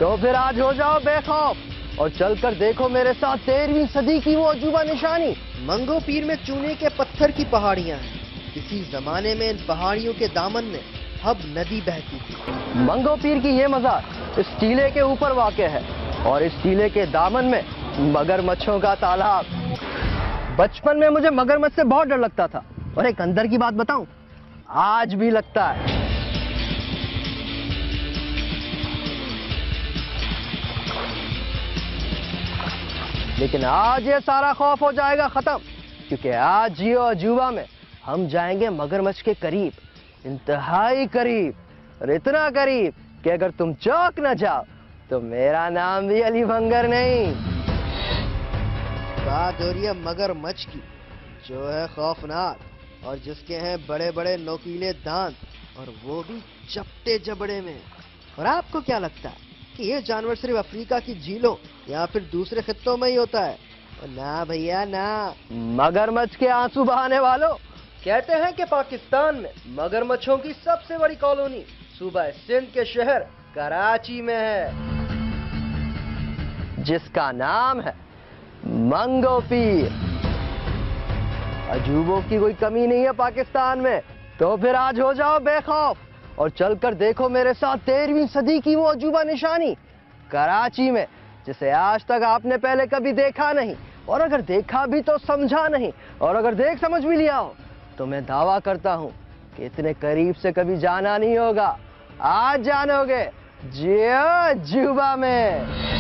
तो फिर आज हो जाओ बेखौफ और चलकर देखो मेरे साथ 13वीं सदी की वो अजूबा निशानी। मंगो पीर में चूने के पत्थर की पहाड़ियां हैं। किसी जमाने में इन पहाड़ियों के दामन में हब नदी बहती थी। मंगो पीर की ये मज़ार इस टीले के ऊपर वाक़ है और इस टीले के दामन में मगरमच्छों का तालाब। बचपन में मुझे मगरमच्छ से बहुत डर लगता था और एक अंदर की बात बताऊं, आज भी लगता है। लेकिन आज ये सारा खौफ हो जाएगा खत्म, क्योंकि आज जियो अजूबा में हम जाएंगे मगरमच्छ के करीब, इंतहाई करीब, और इतना करीब कि अगर तुम चौंक न जाओ तो मेरा नाम भी अली भंगर नहीं। बात हो रही है मगरमच्छ की, जो है खौफनाक और जिसके हैं बड़े बड़े नोकीले दांत, और वो भी चपटे जबड़े में। और आपको क्या लगता है कि ये जानवर सिर्फ अफ्रीका की झीलों या फिर दूसरे खित्तों में ही होता है? ना भैया ना। मगरमच्छ के आंसू बहाने वालों, कहते हैं कि पाकिस्तान में मगरमच्छों की सबसे बड़ी कॉलोनी सूबा सिंध के शहर कराची में है, जिसका नाम है मंगो पीर। अजूबों की कोई कमी नहीं है पाकिस्तान में। तो फिर आज हो जाओ बेखौफ और चलकर देखो मेरे साथ 13वीं सदी की वो अजूबा निशानी कराची में, जिसे आज तक आपने पहले कभी देखा नहीं, और अगर देखा भी तो समझा नहीं, और अगर देख समझ भी लिया हो तो मैं दावा करता हूं कि इतने करीब से कभी जाना नहीं होगा। आज जानोगे जियो अजूबा में।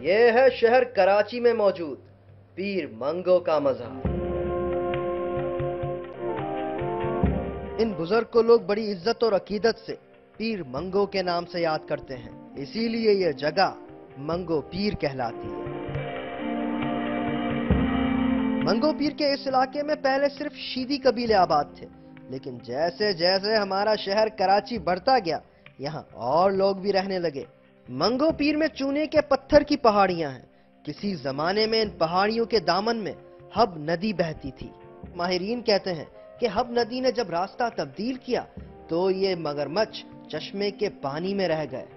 ये है शहर कराची में मौजूद पीर मंगो का मज़ार। इन बुजुर्ग को लोग बड़ी इज्जत और अकीदत से पीर मंगो के नाम से याद करते हैं, इसीलिए यह जगह मंगो पीर कहलाती है। मंगो पीर के इस इलाके में पहले सिर्फ शीदी कबीले आबाद थे, लेकिन जैसे जैसे हमारा शहर कराची बढ़ता गया, यहाँ और लोग भी रहने लगे। मंगो पीर में चूने के पत्थर की पहाड़ियां हैं। किसी जमाने में इन पहाड़ियों के दामन में हब नदी बहती थी। माहिरीन कहते हैं कि हब नदी ने जब रास्ता तब्दील किया तो ये मगरमच्छ चश्मे के पानी में रह गए।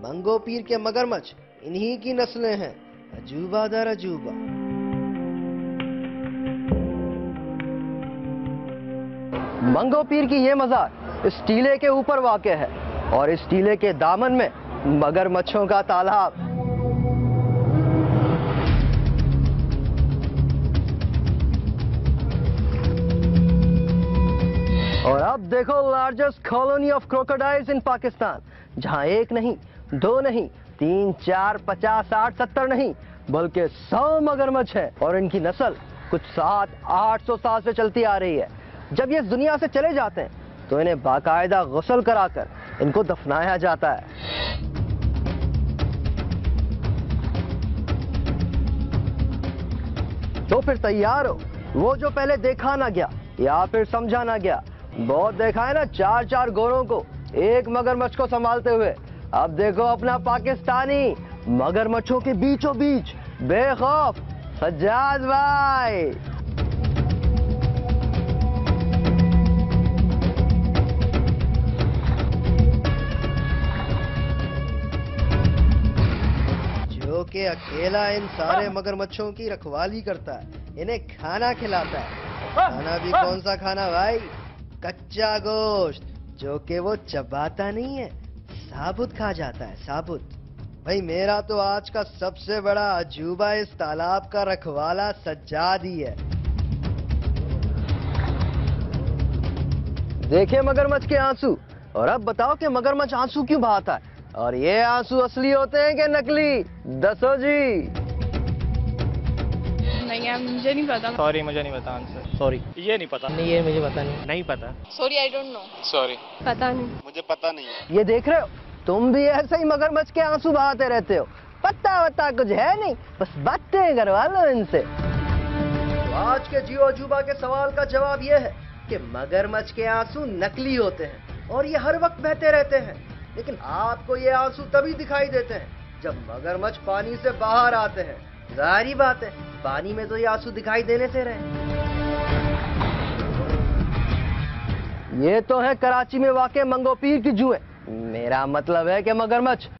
मंगो पीर के मगरमच्छ इन्हीं की नस्लें हैं, अजूबा दर अजूबा। मंगो पीर की ये मज़ार इस टीले के ऊपर वाक़ है और इस टीले के दामन में मगरमच्छों का तालाब। और अब देखो लार्जेस्ट कॉलोनी ऑफ क्रोकोडाइल्स इन पाकिस्तान, जहां एक नहीं, दो नहीं, 3, 4, 50, 60, 70 नहीं, बल्कि 100 मगरमच्छ है, और इनकी नस्ल कुछ 700-800 साल से चलती आ रही है। जब ये इस दुनिया से चले जाते हैं तो इन्हें बाकायदा गुस्ल कराकर इनको दफनाया जाता है। तो फिर तैयार हो, वो जो पहले देखा ना गया या फिर समझा ना गया। बहुत देखा है ना 4-4 गोरों को एक मगरमच्छ को संभालते हुए। अब देखो अपना पाकिस्तानी मगरमच्छों के बीचों बीच बेखौफ सज्जाद भाई। जो कि अकेला इन सारे मगरमच्छों की रखवाली करता है, इन्हें खाना खिलाता है। खाना भी कौन सा खाना भाई? कच्चा गोश्त, जो कि वो चबाता नहीं है, साबुत खा जाता है, साबुत। भाई मेरा तो आज का सबसे बड़ा अजूबा इस तालाब का रखवाला सज्जाद ही है। देखिए मगरमच्छ के आंसू, और अब बताओ कि मगरमच्छ आंसू क्यों बहाता है, और ये आंसू असली होते हैं कि नकली? दसो जी। नहीं यार मुझे नहीं पता। सॉरी मुझे नहीं पता आंसर। सॉरी, ये नहीं पता। नहीं, ये मुझे पता नहीं। नहीं पता। Sorry I don't know. Sorry पता नहीं। मुझे पता नहीं है। ये देख रहे हो, तुम भी ऐसे ही मगरमच्छ के आंसू बहाते रहते हो। पता वता कुछ है नहीं, बस बातें करवा लो इनसे। तो आज के जियो अजूबा के सवाल का जवाब ये है कि मगरमच्छ के आंसू नकली होते हैं और ये हर वक्त बहते रहते हैं। लेकिन आपको ये आंसू तभी दिखाई देते हैं जब मगरमच्छ पानी से बाहर आते हैं। जाहिर बात है पानी में तो ये आंसू दिखाई देने से रहे। ये तो है कराची में वाक़े मंगो पीर की जुएं। मेरा मतलब है कि मगरमच्छ।